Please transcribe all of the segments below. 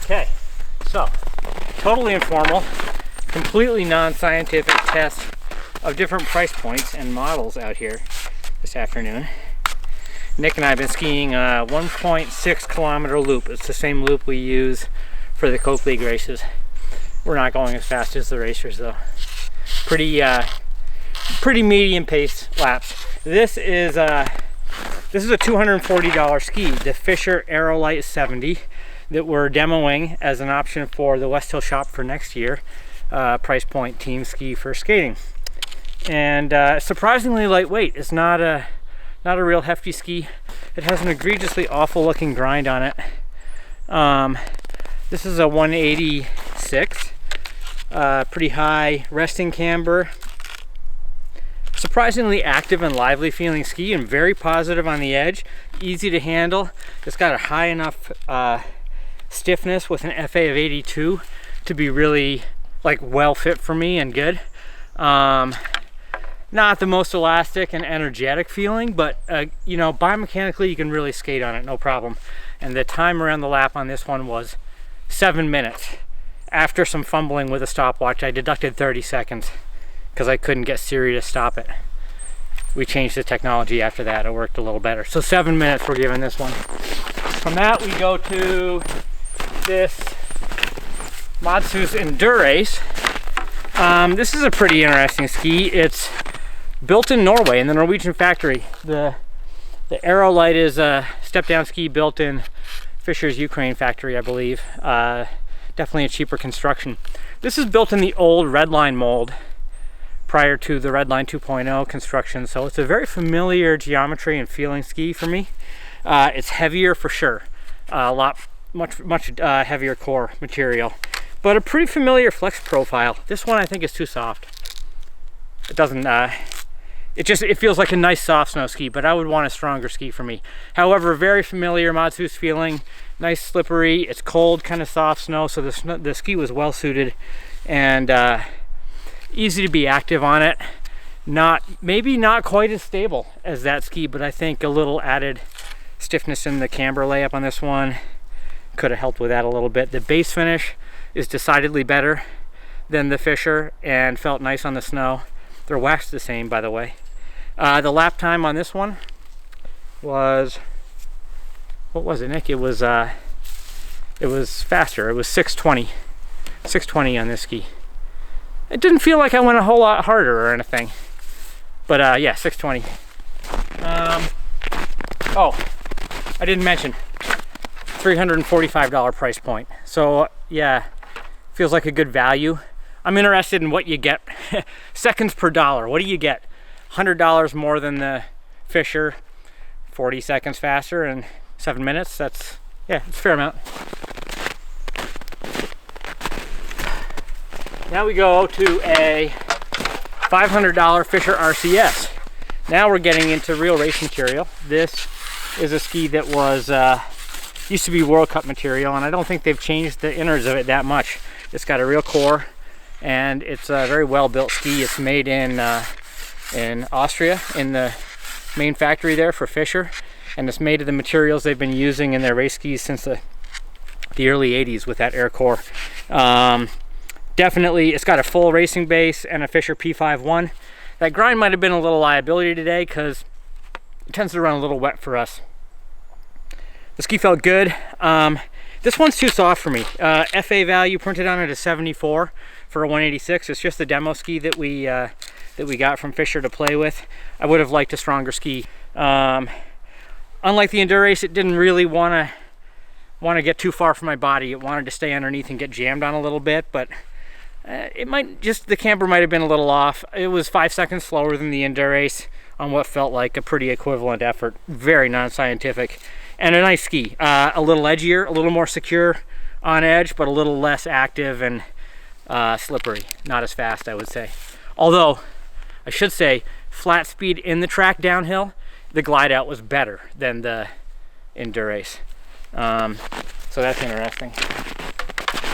Okay, so totally informal, completely non-scientific test of different price points and models out here this afternoon. Nick and I have been skiing a 1.6 kilometer loop. It's the same loop we use for the Coke League races. We're not going as fast as the racers though. Pretty medium paced laps. This is a $240 ski, the Fischer Aerolite 70, that we're demoing as an option for the West Hill shop for next year. Price point team ski for skating, and surprisingly lightweight. It's not a real hefty ski. It has an egregiously awful looking grind on it. This is a 186, pretty high resting camber. Surprisingly active and lively feeling ski, and very positive on the edge, easy to handle. It's got a high enough stiffness with an FA of 82 to be really like well fit for me and good. Not the most elastic and energetic feeling, but you know, biomechanically you can really skate on it, no problem. And the time around the lap on this one was 7 minutes. After some fumbling with a stopwatch, I deducted 30 seconds because I couldn't get Siri to stop it. We changed the technology after that. It worked a little better. So 7 minutes we're giving this one. From that we go to this Madshus Endurace. This is a pretty interesting ski. It's built in Norway in the Norwegian factory. The Aerolite is a step-down ski built in Fischer's Ukraine factory, I believe. Definitely a cheaper construction. This is built in the old Redline mold prior to the Redline 2.0 construction, so it's a very familiar geometry and feeling ski for me. It's heavier for sure, much heavier core material, but a pretty familiar flex profile. This one I think is too soft. It doesn't, it feels like a nice soft snow ski, but I would want a stronger ski for me. However, very familiar Madshus feeling, nice slippery. It's cold, kind of soft snow, so the ski was well suited and easy to be active on it. Maybe not quite as stable as that ski, but I think a little added stiffness in the camber layup on this one could have helped with that a little bit. The base finish is decidedly better than the Fischer and felt nice on the snow. They're waxed the same, by the way. The lap time on this one was, what was it, Nick? It was faster. It was 6:20 on this ski. It didn't feel like I went a whole lot harder or anything, but yeah, 6:20. Oh, I didn't mention $345 price point. So yeah, feels like a good value. I'm interested in what you get. Seconds per dollar. What do you get? $100 more than the Fischer, 40 seconds faster in 7 minutes. That's, yeah, it's a fair amount. Now we go to a $500 Fischer RCS. Now we're getting into real race material. This is a ski that was used to be World Cup material, and I don't think they've changed the innards of it that much. It's got a real core, and it's a very well built ski. It's made in Austria, in the main factory there for Fischer, and it's made of the materials they've been using in their race skis since the early 80s with that air core. Definitely, it's got a full racing base and a Fischer P51. That grind might have been a little liability today because it tends to run a little wet for us. The ski felt good. This one's too soft for me. FA value printed on it is 74 for a 186. It's just the demo ski that we got from Fischer to play with. I would have liked a stronger ski. Unlike the Endurace, it didn't really want to get too far from my body. It wanted to stay underneath and get jammed on a little bit, but the camber might have been a little off. It was 5 seconds slower than the Endurace on what felt like a pretty equivalent effort. Very non-scientific, and a nice ski. A little edgier, a little more secure on edge, but a little less active and slippery. Not as fast, I would say. Although, I should say, flat speed in the track downhill, the glide out was better than the Endurace. So that's interesting.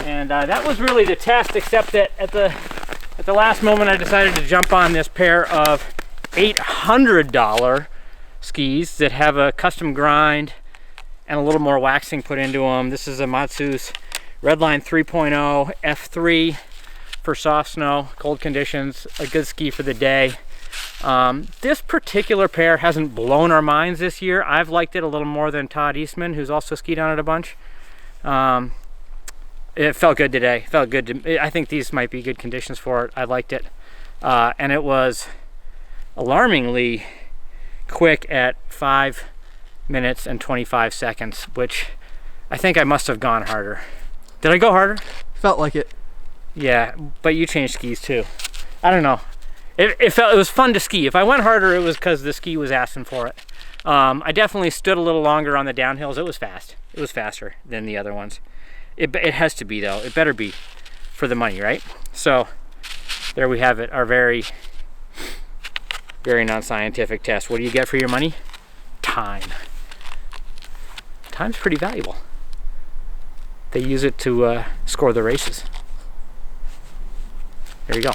And that was really the test, except that at the last moment I decided to jump on this pair of $800 skis that have a custom grind and a little more waxing put into them. This is a Madshus Redline 3.0 F3 for soft snow, cold conditions, a good ski for the day. This particular pair hasn't blown our minds this year. I've liked it a little more than Todd Eastman, who's also skied on it a bunch. It felt good today. Felt good. I think these might be good conditions for it. I liked it. And it was alarmingly quick at 5 minutes and 25 seconds, which I think I must have gone harder. Did I go harder? Felt like it. Yeah, but you changed skis too. I don't know. It was fun to ski. If I went harder, it was because the ski was asking for it. I definitely stood a little longer on the downhills. It was fast. It was faster than the other ones. It has to be though. It better be for the money, right? So there we have it. Our very, very non-scientific test. What do you get for your money? Time. Time's pretty valuable. They use it to score the races. There you go.